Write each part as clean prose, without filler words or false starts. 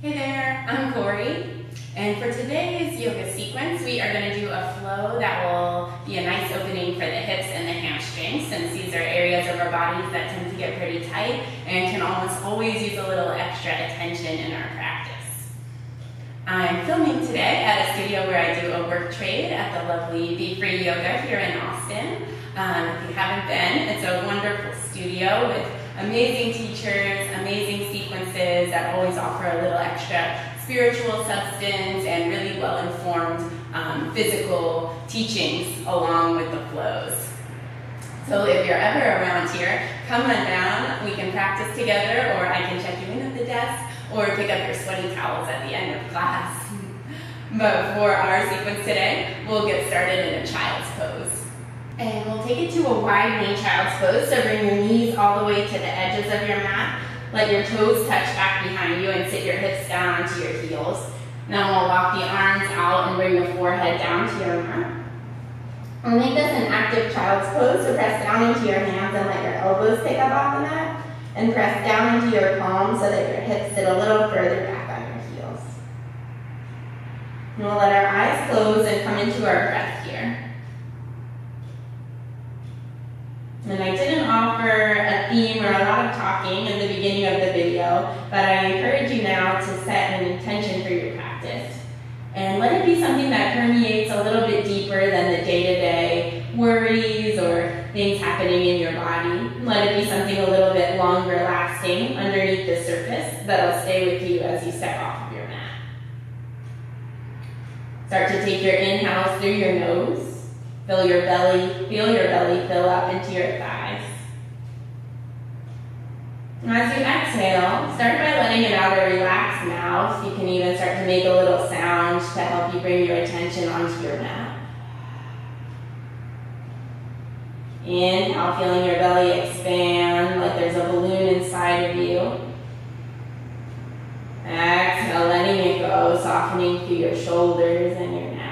Hey there, I'm Cori, and for today's yoga sequence, we are going to do a flow that will be a nice opening for the hips and the hamstrings, since these are areas of our bodies that tend to get pretty tight and can almost always use a little extra attention in our practice. I'm filming today at a studio where I do a work trade at the lovely Be Free Yoga here in Austin. If you haven't been, it's a wonderful studio with amazing teachers, amazing sequences that always offer a little extra spiritual substance and really well-informed physical teachings along with the flows. So if you're ever around here, come on down. We can practice together, or I can check you in at the desk, or pick up your sweaty towels at the end of class. But for our sequence today, we'll get started in a child's pose. And we'll take it to a wide knee child's pose, so bring your knees all the way to the edges of your mat. Let your toes touch back behind you and sit your hips down onto your heels. Then we'll walk the arms out and bring the forehead down to your mat. We'll make this an active child's pose, so press down into your hands and let your elbows pick up off the mat. And press down into your palms so that your hips sit a little further back on your heels. And we'll let our eyes close and come into our breath here. And I didn't offer a theme or a lot of talking in the beginning of the video, but I encourage you now to set an intention for your practice. And let it be something that permeates a little bit deeper than the day-to-day worries or things happening in your body. Let it be something a little bit longer lasting underneath the surface that'll stay with you as you step off of your mat. Start to take your inhales through your nose. Feel your belly fill up into your thighs. And as you exhale, start by letting it out a relaxed mouth. You can even start to make a little sound to help you bring your attention onto your mat. Inhale, feeling your belly expand like there's a balloon inside of you. Exhale, letting it go, softening through your shoulders and your neck.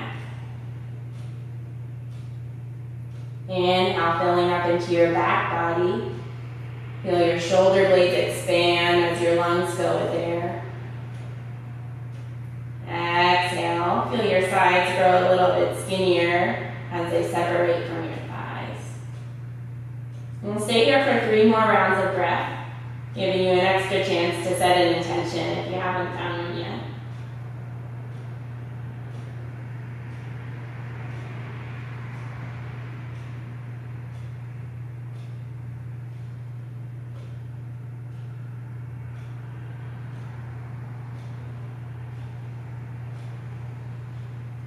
Inhale, filling up into your back body. Feel your shoulder blades expand as your lungs fill with air. Exhale, feel your sides grow a little bit skinnier as they separate from your thighs. And stay here for 3 more rounds of breath, giving you an extra chance to set an intention if you haven't found one yet.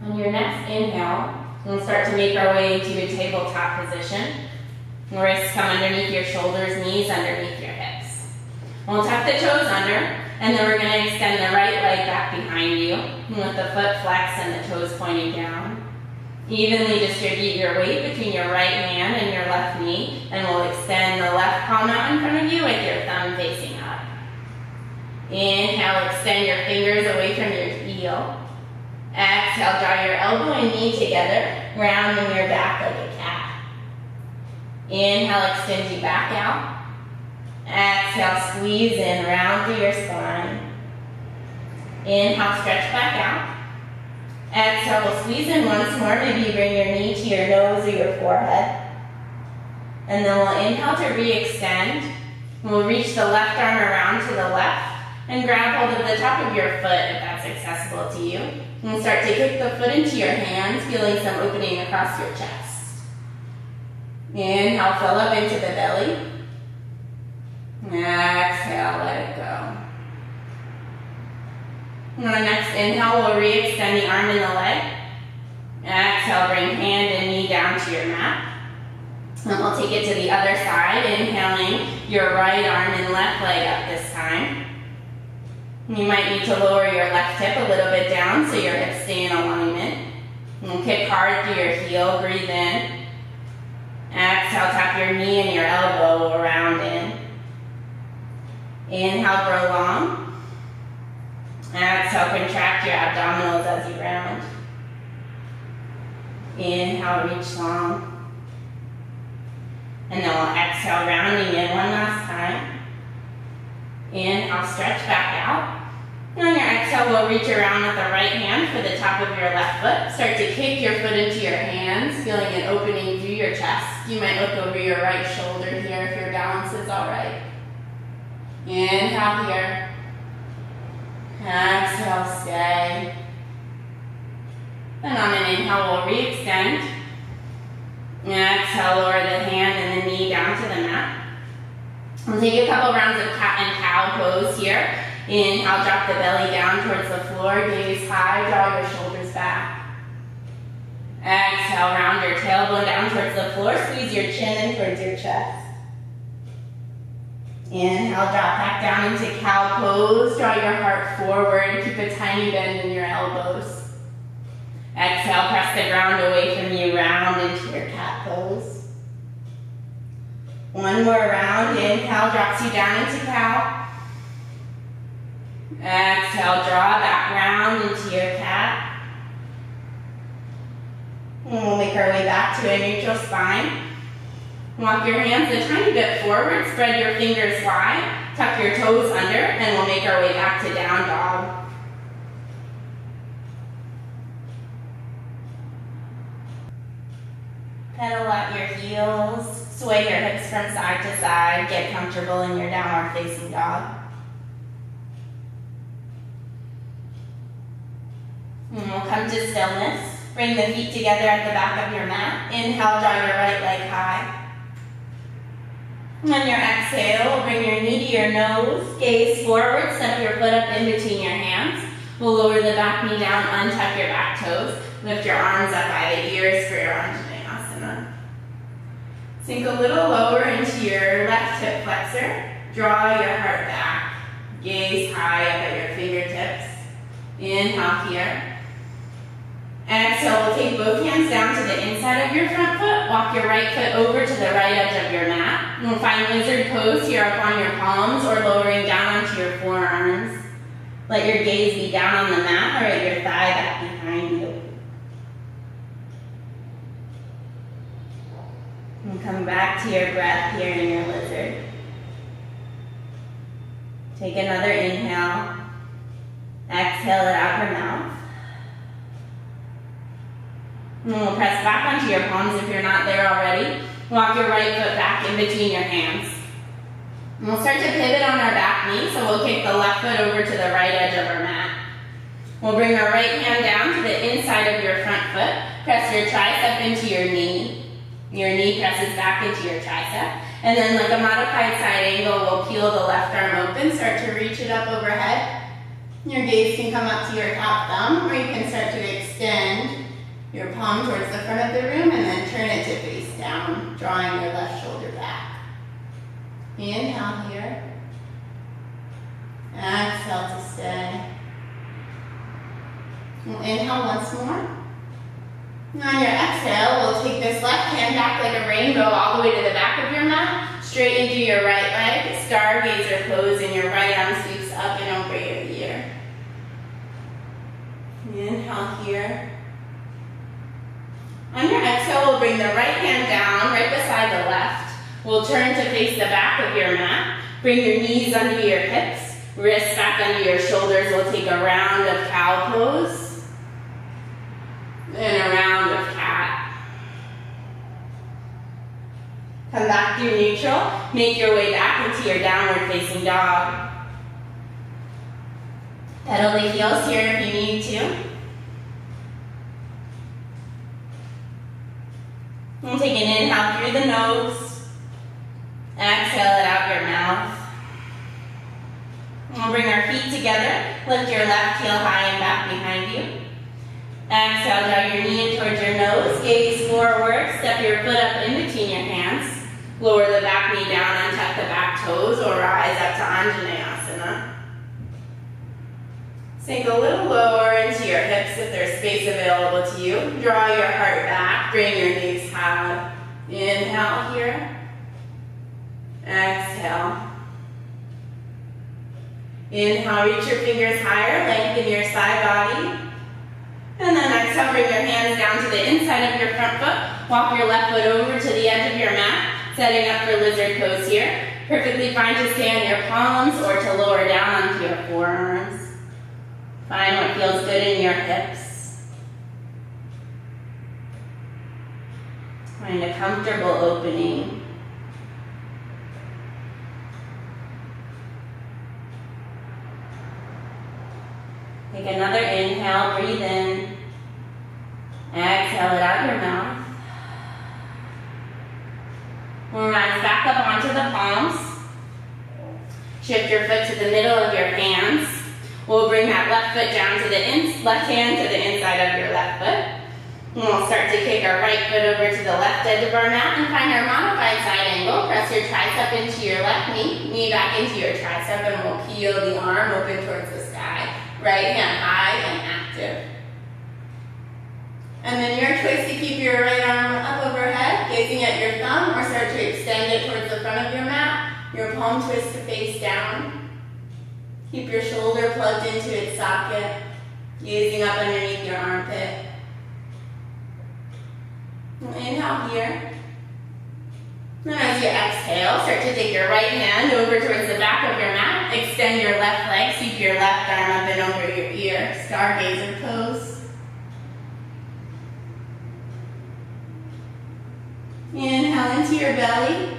On your next inhale, we'll start to make our way into a tabletop position. Wrists come underneath your shoulders, knees underneath your hips. We'll tuck the toes under, and then we're going to extend the right leg back behind you, with the foot flexed and the toes pointing down. Evenly distribute your weight between your right hand and your left knee, and we'll extend the left palm out in front of you with your thumb facing up. Inhale, extend your fingers away from your heel. Exhale, draw your elbow and knee together, rounding your back like a cat. Inhale, extend you back out. Exhale, squeeze in, round through your spine. Inhale, stretch back out. Exhale, we'll squeeze in once more. Maybe you bring your knee to your nose or your forehead. And then we'll inhale to re-extend. We'll reach the left arm around to the left and grab hold of the top of your foot if that's accessible to you. And start to kick the foot into your hands, feeling some opening across your chest. Inhale, fill up into the belly. Exhale, let it go. On the next inhale, we'll re-extend the arm and the leg. Exhale, bring hand and knee down to your mat. And we'll take it to the other side, inhaling your right arm and left leg up this time. You might need to lower your left hip a little bit down so your hips stay in alignment. And kick hard through your heel, breathe in. Exhale, tap your knee and your elbow around in. Inhale, grow long. Exhale, contract your abdominals as you round. Inhale, reach long. And then we'll exhale, rounding in one last time. Inhale, stretch back out. And on your we'll reach around with the right hand for the top of your left foot. Start to kick your foot into your hands, feeling an opening through your chest. You might look over your right shoulder here if your balance is all right. Inhale here. Exhale, stay. And on an inhale, we'll re-extend. Exhale, lower the hand and the knee down to the mat. We'll take a couple rounds of cat and cow pose here. Inhale, drop the belly down towards the floor, gaze high, draw your shoulders back. Exhale, round your tailbone down towards the floor, squeeze your chin in towards your chest. Inhale, drop back down into cow pose, draw your heart forward, keep a tiny bend in your elbows. Exhale, press the ground away from you, round into your cat pose. One more round, inhale, drops you down into cow. Exhale, draw back round into your cat. And we'll make our way back to a neutral spine. Walk your hands a tiny bit forward, spread your fingers wide, tuck your toes under, and we'll make our way back to down dog. Pedal out your heels, sway your hips from side to side, get comfortable in your downward facing dog. And we'll come to stillness. Bring the feet together at the back of your mat. Inhale, draw your right leg high. On your exhale, bring your knee to your nose, gaze forward, step your foot up in between your hands. We'll lower the back knee down, untuck your back toes, lift your arms up by the ears for your Anjaneyasana. Sink a little lower into your left hip flexor. Draw your heart back. Gaze high up at your fingertips. Inhale here. Exhale, we'll take both hands down to the inside of your front foot. Walk your right foot over to the right edge of your mat. And we'll find lizard pose here up on your palms or lowering down onto your forearms. Let your gaze be down on the mat or at your thigh back behind you. And come back to your breath here in your lizard. Take another inhale. Exhale it out your mouth. And we'll press back onto your palms if you're not there already. Walk your right foot back in between your hands. And we'll start to pivot on our back knee, so we'll kick the left foot over to the right edge of our mat. We'll bring our right hand down to the inside of your front foot. Press your tricep into your knee. Your knee presses back into your tricep. And then like a modified side angle, we'll peel the left arm open, start to reach it up overhead. Your gaze can come up to your top thumb, or you can start to extend your palm towards the front of the room and then turn it to face down, drawing your left shoulder back. Inhale here. Exhale to stay. We'll inhale once more. And on your exhale, we'll take this left hand back like a rainbow all the way to the back of your mat, straight into your right leg, stargazer pose, and your right arm sweeps up and over your ear. Inhale here. On your exhale, we'll bring the right hand down right beside the left. We'll turn to face the back of your mat. Bring your knees under your hips, wrists back under your shoulders. We'll take a round of cow pose and a round of cat. Come back through neutral. Make your way back into your downward facing dog. Pedal the heels here if you need to. We'll take an inhale through the nose. Exhale it out your mouth. We'll bring our feet together. Lift your left heel high and back behind you. Exhale, draw your knee in towards your nose. Gaze forward. Step your foot up in between your hands. Lower the back knee down, untuck the back toes, or rise up to Anjaneyasana. Sink a little lower into your hips if there's space available to you. Draw your heart back, bring your knees high. Inhale here. Exhale. Inhale, reach your fingers higher, lengthen your side body. And then exhale, bring your hands down to the inside of your front foot. Walk your left foot over to the edge of your mat, setting up for lizard pose here. Perfectly fine to stay on your palms or to lower down onto your forearms. Find what feels good in your hips. Find a comfortable opening. Take another inhale, breathe in. Exhale it out your mouth. We'll rise back up onto the palms. Shift your foot to the middle of your hands. We'll bring that left foot down to the left hand to the inside of your left foot. And we'll start to kick our right foot over to the left edge of our mat and find our modified side angle. Press your tricep into your left knee, knee back into your tricep, and we'll peel the arm open towards the sky. Right hand high and active. And then your choice to keep your right arm up overhead, gazing at your thumb, or start to extend it towards the front of your mat. Your palm twist to face down. Keep your shoulder plugged into its socket, gazing up underneath your armpit. Inhale here. And as you exhale, start to take your right hand over towards the back of your mat. Extend your left leg, sweep your left arm up and over your ear. Stargazer pose. Inhale into your belly.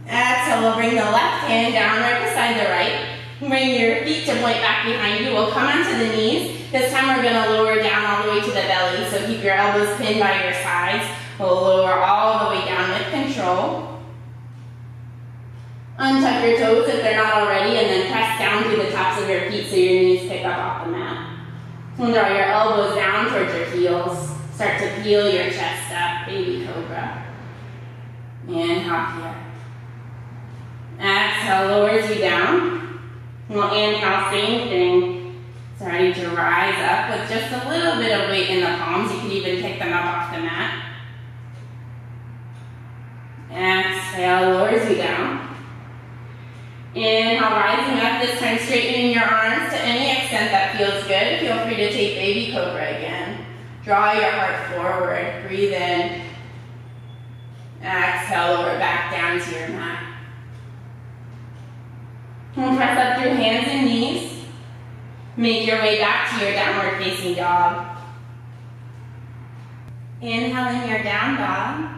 Exhale, we'll bring the left hand down right beside the right. Bring your feet to point back behind you. We'll come onto the knees. This time we're going to lower down all the way to the belly. So keep your elbows pinned by your sides. We'll lower all the way down with control. Untuck your toes if they're not already, and then press down through the tops of your feet so your knees pick up off the mat. And draw your elbows down towards your heels. Start to peel your chest up, baby cobra. Inhale here. Exhale, lowers you down. We'll inhale, same thing. Starting to rise up with just a little bit of weight in the palms. You can even pick them up off the mat. Exhale, lowers you down. Inhale, rising up, this time straightening your arms to any extent that feels good. Feel free to take baby cobra again. Draw your heart forward, breathe in. Exhale, lower back down to your mat. And press up through hands and knees. Make your way back to your downward facing dog. Inhaling your down dog.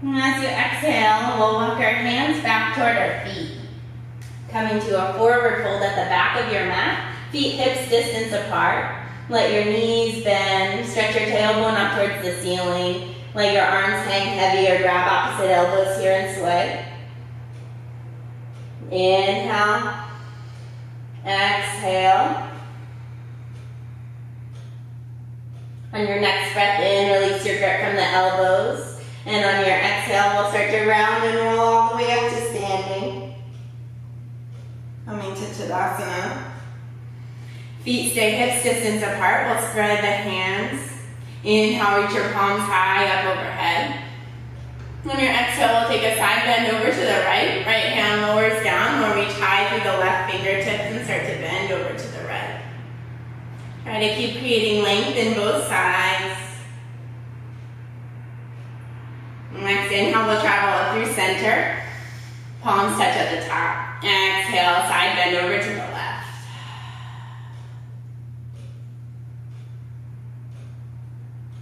And as you exhale, we'll walk our hands back toward our feet. Coming to a forward fold at the back of your mat. Feet hips distance apart. Let your knees bend. Stretch your tailbone up towards the ceiling. Let your arms hang heavy or grab opposite elbows here and sway. Inhale. Exhale. On your next breath in, release your grip from the elbows. And on your exhale, we'll start to round and roll all the way up to standing. Coming to Tadasana. Feet stay hips distance apart. We'll spread the hands. Inhale, reach your palms high up overhead. On your exhale, we'll take a side bend over to the right. Right hand lowers down. We'll reach high through the left fingertips and start to bend over to the right. Try to keep creating length in both sides. Next inhale, we'll travel up through center. Palms touch at the top. Exhale, side bend over to the left.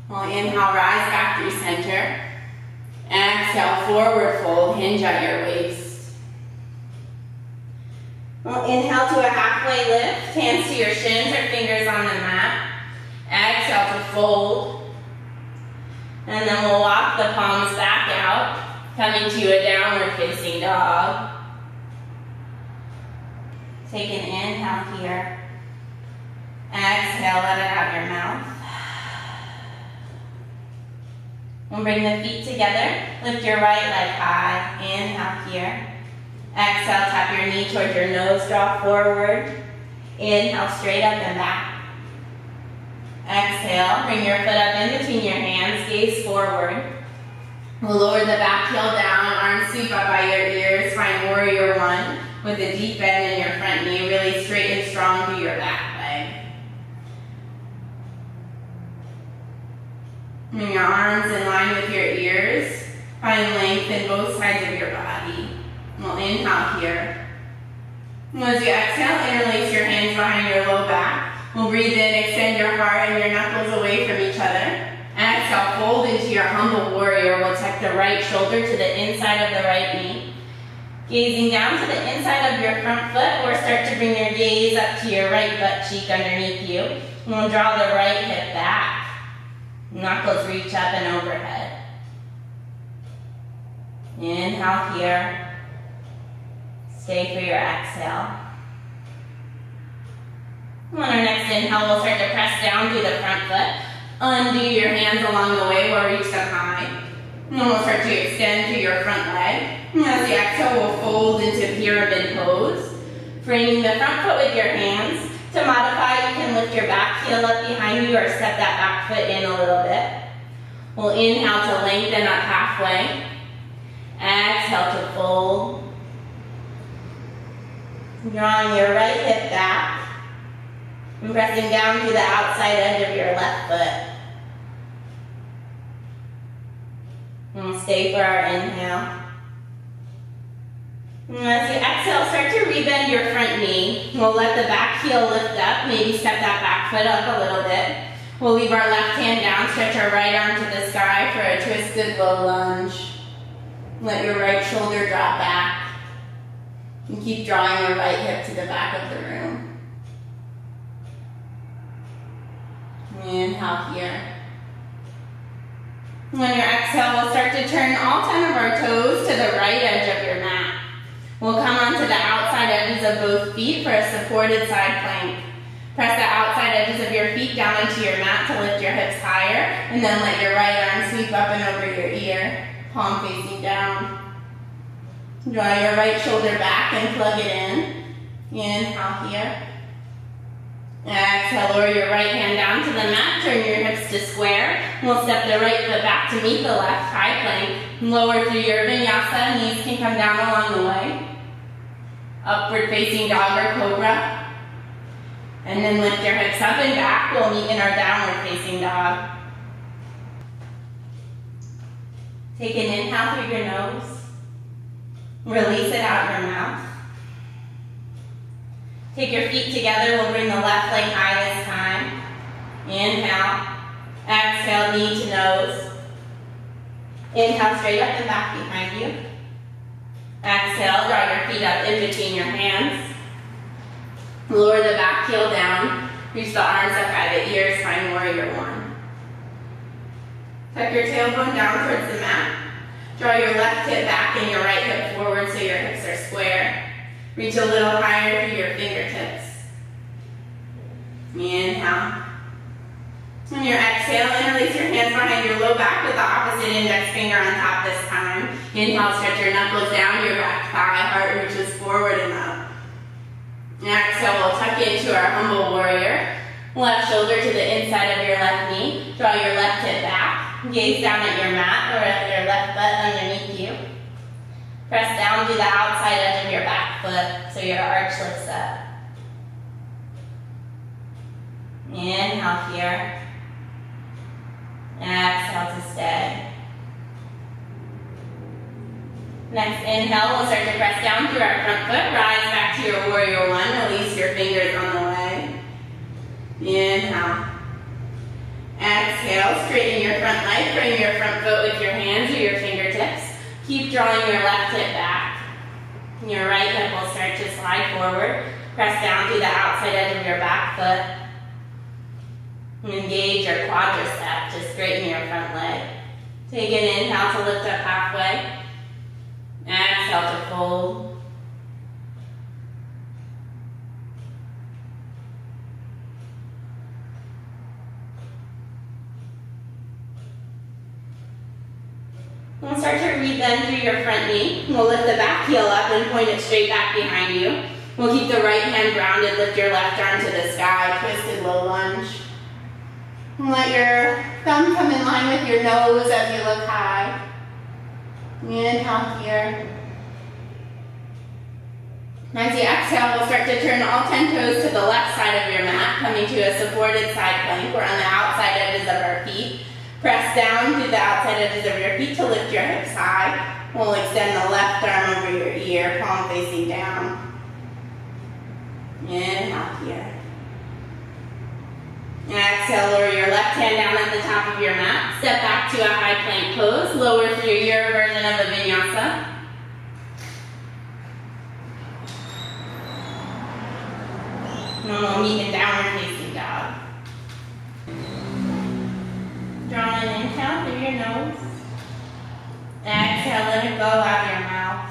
We'll inhale, rise back through center. Exhale, forward fold, hinge at your waist. We'll inhale to a halfway lift, hands to your shins or fingers on the mat. Exhale to fold. And then we'll walk the palms back out, coming to a downward facing dog. Take an inhale here. Exhale, let it out your mouth. We'll bring the feet together. Lift your right leg high. Inhale here. Exhale, tap your knee towards your nose, draw forward. Inhale, straight up and back. Exhale, bring your foot up in between your hands, gaze forward. We'll lower the back heel down, arms sweep up by your ears. Find warrior one with a deep bend in your front knee, really straight and strong through your back leg. Bring your arms in line with your ears. Find length in both sides of your body. We'll inhale here. As you exhale, interlace your hands behind your low back. We'll breathe in, extend your heart and your knuckles away from each other. Exhale, fold into your humble warrior. We'll tuck the right shoulder to the inside of the right knee. Gazing down to the inside of your front foot, or start to bring your gaze up to your right butt cheek underneath you. And we'll draw the right hip back. Knuckles reach up and overhead. Inhale here. Stay for your exhale. On our next inhale, we'll start to press down through the front foot. Undo your hands along the way, we'll reach them high. And then we'll start to extend through your front leg. And as you exhale, we'll fold into pyramid pose. Framing the front foot with your hands. To modify, you can lift your back heel up behind you or step that back foot in a little bit. We'll inhale to lengthen up halfway. Exhale to fold. Drawing your right hip back. And pressing down to the outside edge of your left foot. And we'll stay for our inhale. And as you exhale, start to rebend your front knee. We'll let the back heel lift up. Maybe step that back foot up a little bit. We'll leave our left hand down, stretch our right arm to the sky for a twisted low lunge. Let your right shoulder drop back. And keep drawing your right hip to the back of the room. Inhale here. On your exhale, we'll start to turn all 10 of our toes to the right edge of your mat. We'll come onto the outside edges of both feet for a supported side plank. Press the outside edges of your feet down into your mat to lift your hips higher, and then let your right arm sweep up and over your ear, palm facing down. Draw your right shoulder back and plug it in. Inhale here. Exhale, lower your right hand down to the mat, turn your hips to square. We'll step the right foot back to meet the left, high plank. Lower through your vinyasa, knees can come down along the way. Upward facing dog or cobra. And then lift your hips up and back. We'll meet in our downward facing dog. Take an inhale through your nose. Release it out your mouth. Take your feet together. We'll bring the left leg high this time. Inhale. Exhale, knee to nose. Inhale, straight up and back behind you. Exhale, draw your feet up in between your hands. Lower the back heel down. Reach the arms up by the ears, find warrior one. Tuck your tailbone down towards the mat. Draw your left hip back and your right hip forward so your hips are square. Reach a little higher through your fingertips. Inhale. On your exhale, interlace your hands behind your low back with the opposite index finger on top this time. Inhale, stretch your knuckles down your back thigh, heart reaches forward and up. Exhale, we'll tuck into our humble warrior. Left shoulder to the inside of your left knee. Draw your left hip back. Gaze down at your mat or at your left butt underneath you. Press down to the outside edge of your back foot so your arch lifts up. Inhale here. Exhale to stay. Next inhale, we'll start to press down through our front foot. Rise back to your warrior one. Release your fingers on the way. Inhale. Exhale, straighten your front leg. Bring your front foot with your hands or your fingertips. Keep drawing your left hip back. Your right hip will start to slide forward. Press down through the outside edge of your back foot. Engage your quadricep to straighten your front leg. Take an inhale to lift up halfway. Exhale to fold. We'll start to rebend through your front knee. We'll lift the back heel up and point it straight back behind you. We'll keep the right hand grounded, lift your left arm to the sky, twisted low lunge. And let your thumb come in line with your nose as you look high. Inhale here. As you exhale, we'll start to turn all 10 toes to the left side of your mat, coming to a supported side plank. We're on the outside edges of our feet. Press down through the outside edges of your feet to lift your hips high. We'll extend the left arm over your ear, palm facing down. Inhale here. Exhale, lower your left hand down at the top of your mat. Step back to a high plank pose. Lower through your version of a vinyasa. And we'll meet in downward facing dog. Draw an inhale through your nose. Exhale, let it go out your mouth.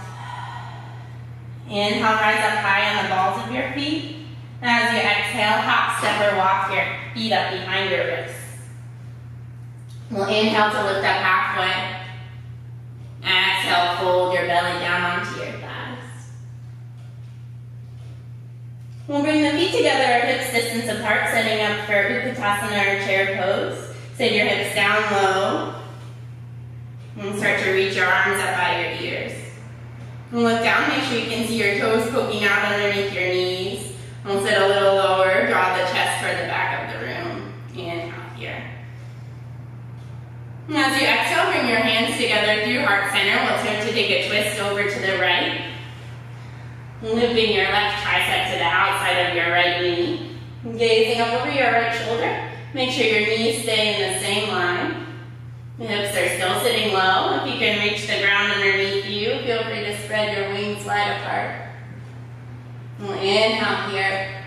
Inhale, rise up high on the balls of your feet. As you exhale, hop, step, or walk your feet up behind your wrists. We'll inhale to lift up halfway. Exhale, fold your belly down onto your thighs. We'll bring the feet together, hips distance apart, setting up for Utkatasana or chair pose. Sit your hips down low. And start to reach your arms up by your ears. And look down, make sure you can see your toes poking out underneath your knees. We'll sit a little lower, draw the chest toward the back of the room. Inhale here. And as you exhale, bring your hands together through heart center. We'll turn to take a twist over to the right. Looping your left tricep to the outside of your right knee. Gazing up over your right shoulder. Make sure your knees stay in the same line. The hips are still sitting low. If you can reach the ground underneath you, feel free to spread your wings wide apart. We'll inhale here.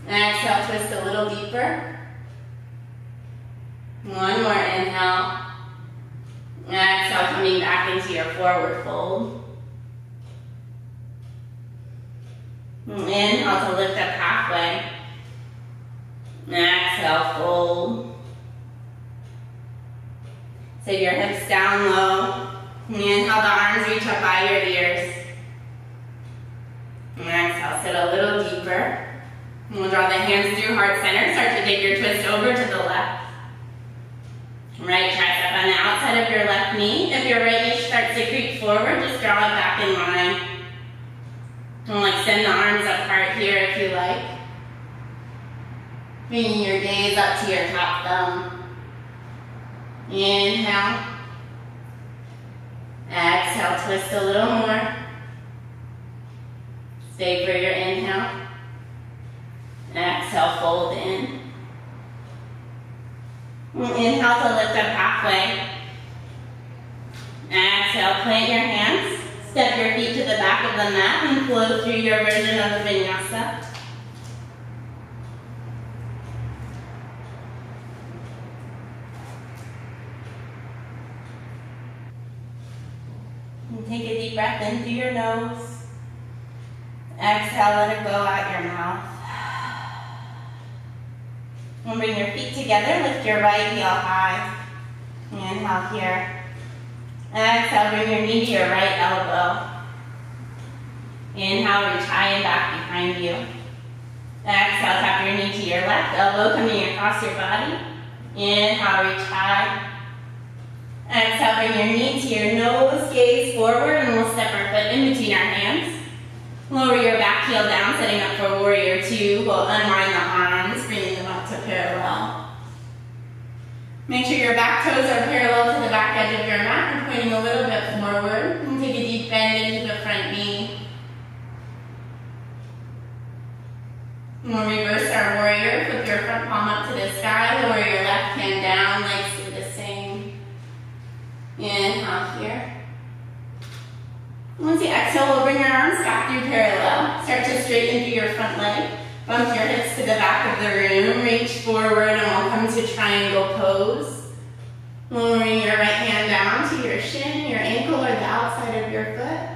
Exhale, twist a little deeper. One more inhale. Exhale, coming back into your forward fold. Inhale to lift up halfway. Exhale, fold. Sit your hips down low. Inhale, the arms reach up by your ears. Exhale, sit a little deeper. We'll draw the hands through heart center. Start to take your twist over to the left. Right tricep on the outside of your left knee. If your right knee starts to creep forward, just draw it back in line. And extend the arms apart here if you like. Bringing your gaze up to your top thumb. Inhale. Exhale, twist a little more. Stay for your inhale. Exhale, fold in. Inhale to lift up halfway. Exhale, plant your hands. Step your feet to the back of the mat and flow through your version of the vinyasa. And take a deep breath in through your nose. Exhale, let it go out your mouth. And bring your feet together, lift your right heel high. Inhale here. Exhale, bring your knee to your right elbow. Inhale, reach high and back behind you. Exhale, tap your knee to your left elbow, coming across your body. Inhale, reach high. Exhale, bring your knee to your nose, gaze forward, and we'll step our foot in between our hands. Lower your back heel down, setting up for warrior two. We'll unwind the arms, bringing them up to parallel. Make sure your back toes are parallel to the back edge of your mat and pointing a little bit forward. And take a deep bend into the front knee. And we'll reverse our warrior. Flip your front palm up to the sky. Lower your left hand down, legs do the same. Inhale here. Once you exhale, we'll bring your arms back through parallel. Start to straighten through your front leg. Bump your hips to the back of the room. Reach forward and we'll come to triangle pose. Lowering your right hand down to your shin, your ankle, or the outside of your foot.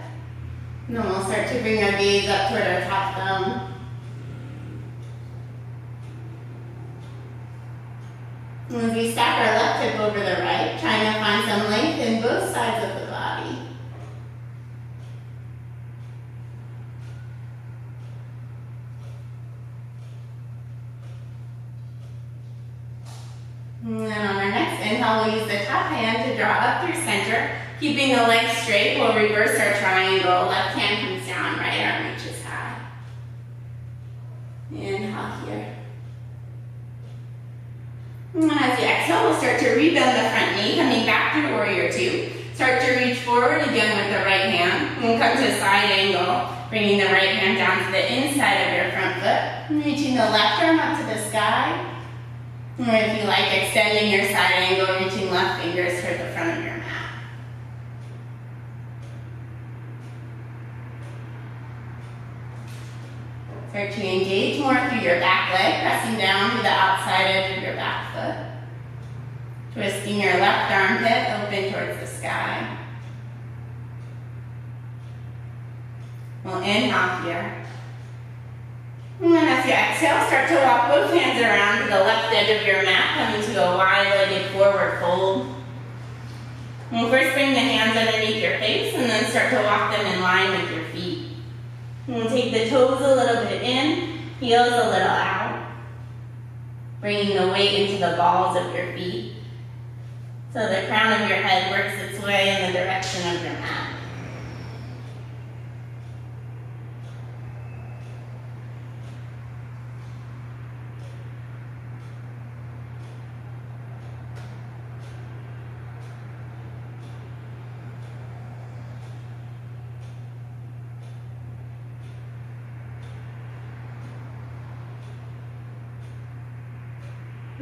And then we'll start to bring our gaze up toward our top thumb. And as we stack our left hip over the right, trying to find some length in both sides of the body. And then on our next inhale, we'll use the top hand to draw up through center. Keeping the legs straight, we'll reverse our triangle. Left hand comes down, right arm reaches high. Inhale here. And as you exhale, we'll start to rebend the front knee, coming back through warrior two. Start to reach forward again with the right hand. And come to a side angle. Bringing the right hand down to the inside of your front foot. Reaching the left arm up to the sky. Or if you like, extending your side angle, reaching left fingers toward the front of your mat. Start to engage more through your back leg, pressing down to the outside edge of your back foot. Twisting your left armpit open towards the sky. We'll inhale here. And then as you exhale, start to walk both hands around to the left edge of your mat, coming to a wide-legged forward fold. We'll first bring the hands underneath your face and then start to walk them in line with your feet. We'll take the toes a little bit in, heels a little out. Bringing the weight into the balls of your feet so the crown of your head works its way in the direction of your mat.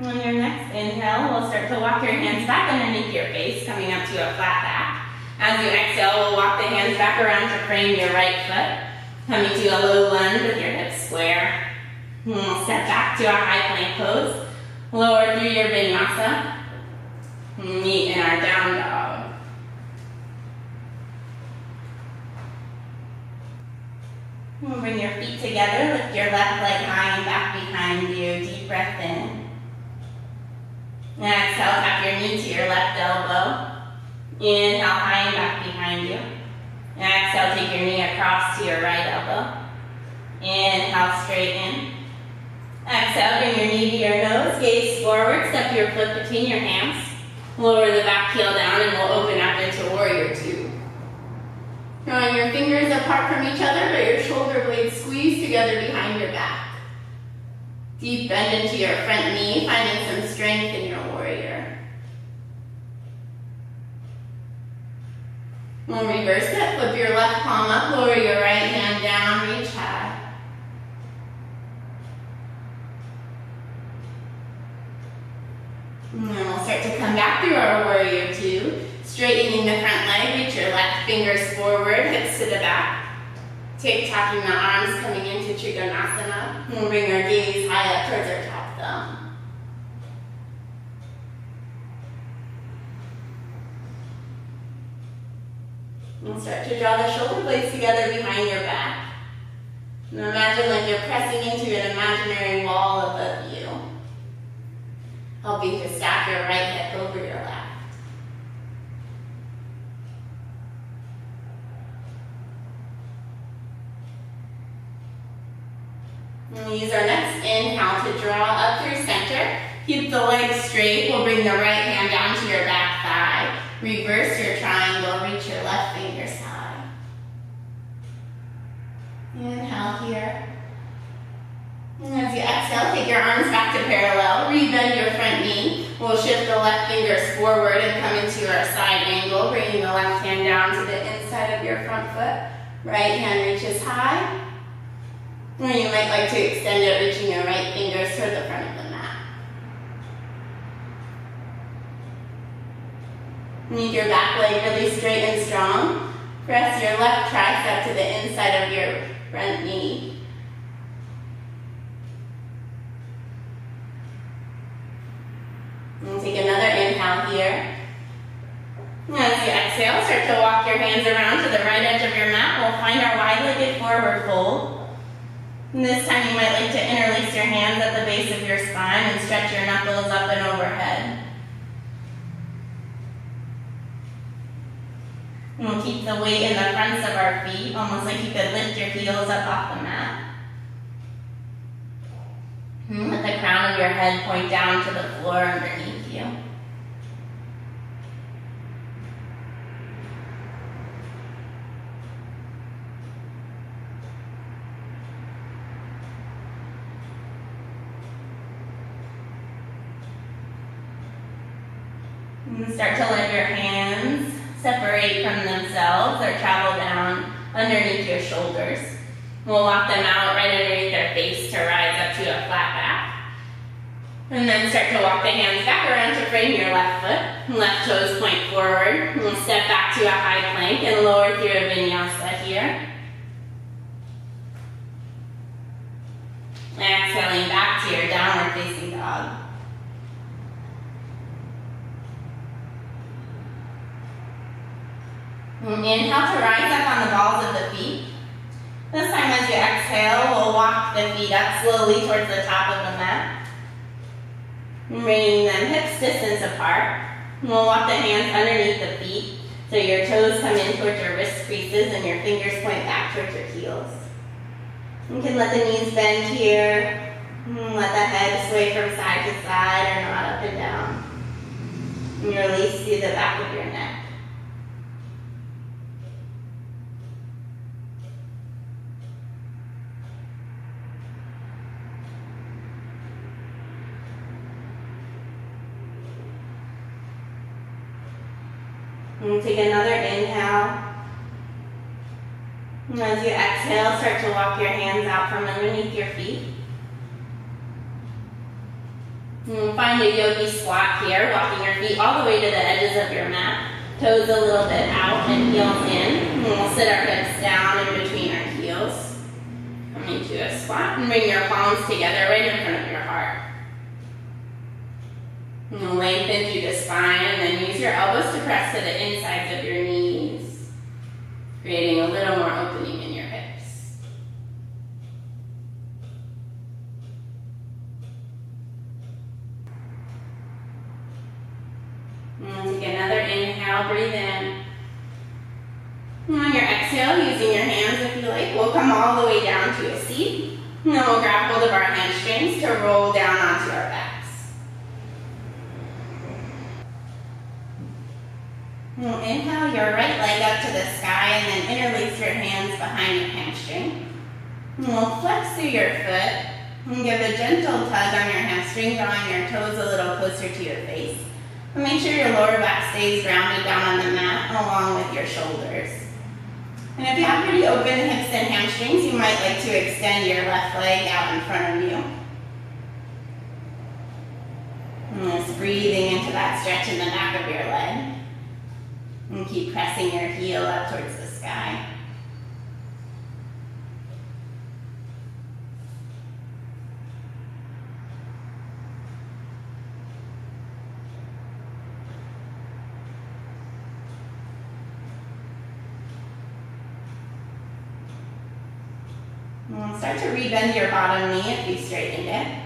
On your next inhale, we'll start to walk your hands back underneath your face, coming up to a flat back. As you exhale, we'll walk the hands back around to frame your right foot, coming to a low lunge with your hips square. And we'll step back to our high plank pose, lower through your vinyasa, and meet in our down dog. We'll bring your feet together, lift your left leg high and back behind you, deep breath in. And exhale, tap your knee to your left elbow. Inhale, high and back behind you. And exhale, take your knee across to your right elbow. Inhale, straighten. Exhale, bring your knee to your nose, gaze forward, step your foot between your hands. Lower the back heel down and we'll open up into Warrior Two. Drawing your fingers apart from each other, but your shoulder blades squeeze together behind your back. Deep bend into your front knee, finding some strength in your warrior. We'll reverse it. Flip your left palm up, lower your right hand down, reach high. And then we'll start to come back through our Warrior Two. Straightening the front leg, reach your left fingers forward, hips to the back. Taking the arms coming into Trikonasana. We'll bring our gaze high up towards our top thumb. And start to draw the shoulder blades together behind your back. And imagine like you're pressing into an imaginary wall above you, helping to stack your right hip over your left. We'll use our next inhale to draw up through center. Keep the legs straight. We'll bring the right hand down to your back thigh. Reverse your triangle. Reach your left fingers high. Inhale here. And as you exhale, take your arms back to parallel. Rebend your front knee. We'll shift the left fingers forward and come into our side angle, bringing the left hand down to the inside of your front foot. Right hand reaches high. Or you might like to extend it, reaching your right fingers toward the front of the mat. Keep your back leg really straight and strong. Press your left tricep to the inside of your front knee. And take another inhale here. As you exhale, start to walk your hands around to the right edge of your mat. We'll find our wide-legged forward fold. And this time you might like to interlace your hands at the base of your spine and stretch your knuckles up and overhead. And we'll keep the weight in the fronts of our feet, almost like you could lift your heels up off the mat. And let the crown of your head point down to the floor underneath you. And start to let your hands separate from themselves or travel down underneath your shoulders. We'll walk them out right underneath their face to rise up to a flat back. And then start to walk the hands back around to frame your left foot. Left toes point forward. We'll step back to a high plank and lower through a vinyasa here. Exhaling back to your downward facing dog. Inhale to rise up on the balls of the feet. This time as you exhale, we'll walk the feet up slowly towards the top of the mat. Bringing them hips distance apart. We'll walk the hands underneath the feet so your toes come in towards your wrist creases and your fingers point back towards your heels. You can let the knees bend here. Let the head sway from side to side or nod up and down. And you release through the back of your neck. And take another inhale. And as you exhale, start to walk your hands out from underneath your feet. And find a yogi squat here, walking your feet all the way to the edges of your mat. Toes a little bit out and heels in. And we'll sit our hips down in between our heels. Come into a squat and bring your palms together right in front of your heart. And lengthen through the spine and then use your elbows to press to the insides of your knees, creating a little more opening in your hips. And take another inhale, breathe in. And on your exhale, using your hands if you like, we'll come all the way down to a seat. And then we'll grab hold of our hamstrings to roll down onto our backs. Inhale your right leg up to the sky and then interlace your hands behind your hamstring. And we'll flex through your foot and give a gentle tug on your hamstring, drawing your toes a little closer to your face. And make sure your lower back stays grounded down on the mat along with your shoulders. And if you have pretty open hips and hamstrings, you might like to extend your left leg out in front of you. And just breathing into that stretch in the back of your leg. And keep pressing your heel up towards the sky. And we'll start to rebend your bottom knee if you straightened it.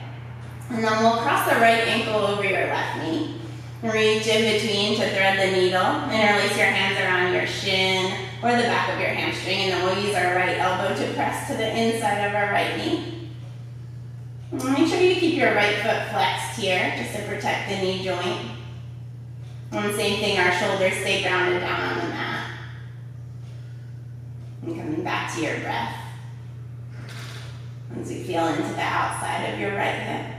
And then we'll cross the right ankle over your left knee. Reach in between to thread the needle. Interlace your hands around your shin or the back of your hamstring, and then we'll use our right elbow to press to the inside of our right knee. And make sure you keep your right foot flexed here just to protect the knee joint. And same thing, our shoulders stay grounded down on the mat. And coming back to your breath as you feel into the outside of your right hip.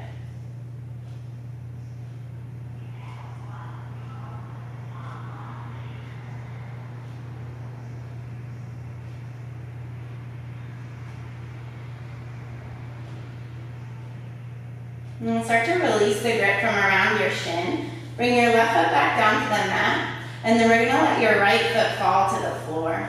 And start to release the grip from around your shin. Bring your left foot back down to the mat, and then we're going to let your right foot fall to the floor.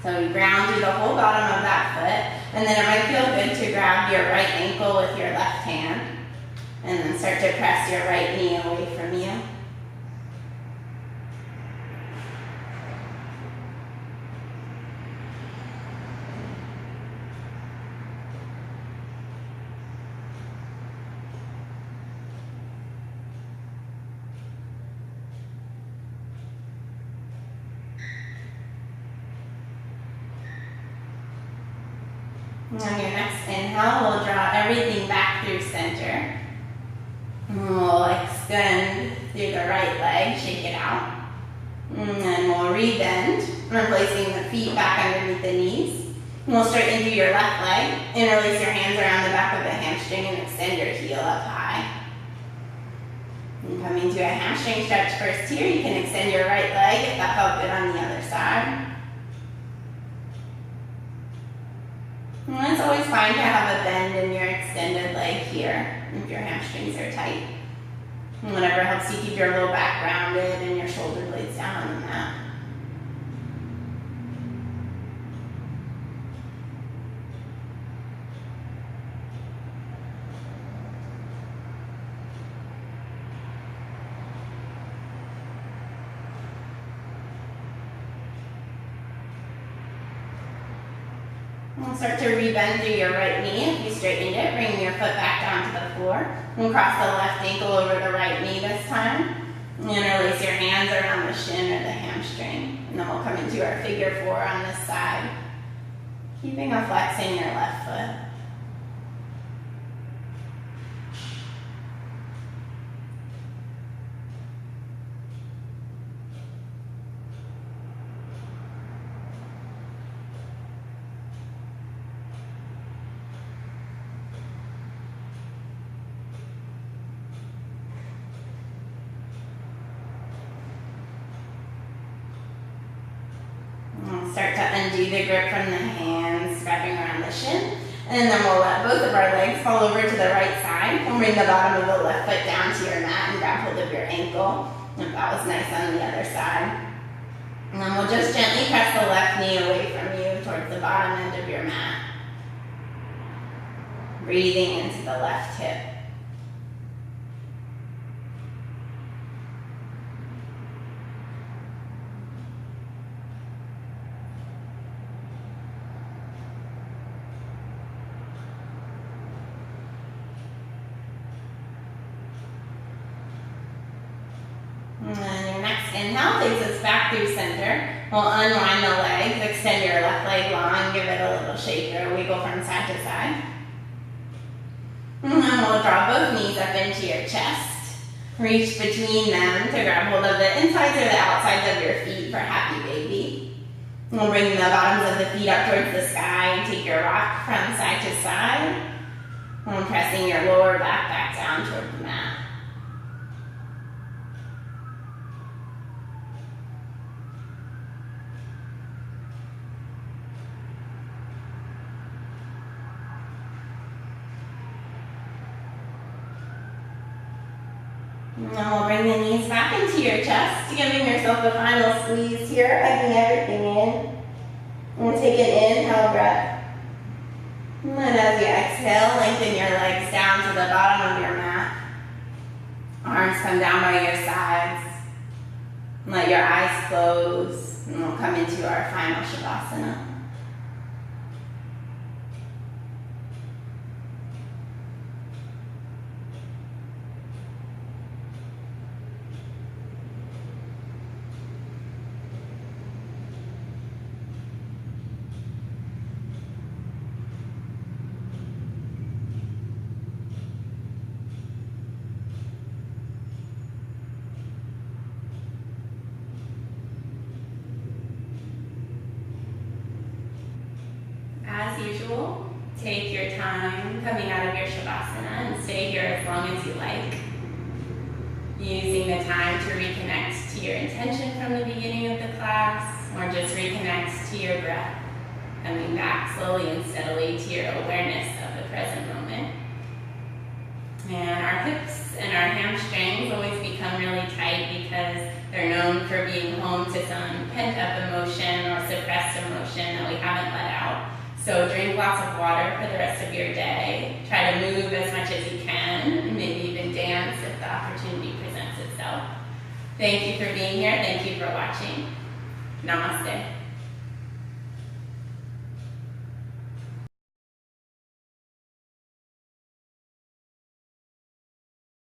So you ground through the whole bottom of that foot, and then it might feel good to grab your right ankle with your left hand, and then start to press your right knee away from you. On your next inhale, we'll draw everything back through center. And we'll extend through the right leg, shake it out. And then we'll rebend, replacing the feet back underneath the knees. And we'll straighten through your left leg, interlace your hands around the back of the hamstring and extend your heel up high. And coming to a hamstring stretch first here, you can extend your right leg if that felt good on the other side. And it's always fine to have a bend in your extended leg here if your hamstrings are tight. And whatever helps you keep your low back grounded and your shoulder blades down on the mat. And start to rebend through your right knee. If you straightened it, bring your foot back down to the floor. And cross the left ankle over the right knee this time. And interlace your hands around the shin or the hamstring. And then we'll come into our figure four on this side. Keeping a flex in your left foot. Start to undo the grip from the hands, wrapping around the shin. And then we'll let both of our legs fall over to the right side. We'll bring the bottom of the left foot down to your mat and grab hold of your ankle. If that was nice on the other side. And then we'll just gently press the left knee away from you towards the bottom end of your mat. Breathing into the left hip. And then your next inhale takes us back through center. We'll unwind the legs, extend your left leg long, give it a little shake or wiggle from side to side. And then we'll draw both knees up into your chest. Reach between them to grab hold of the insides or the outsides of your feet for happy baby. And we'll bring the bottoms of the feet up towards the sky and take your rock from side to side. And pressing your lower back down toward the mat. And then we'll bring the knees back into your chest, giving yourself a final squeeze here, hugging everything in. And take an inhale breath. And then as you exhale, lengthen your legs down to the bottom of your mat. Arms come down by your sides. And let your eyes close. And we'll come into our final Shavasana. As usual, take your time coming out of your Shavasana and stay here as long as you like. Using the time to reconnect to your intention from the beginning of the class, or just reconnect to your breath, coming back slowly and steadily to your awareness of the present moment. And our hips and our hamstrings always become really tight because they're known for being home to some pent-up emotion or suppressed emotion that we haven't let out. So drink lots of water for the rest of your day. Try to move as much as you can, maybe even dance if the opportunity presents itself. Thank you for being here. Thank you for watching. Namaste.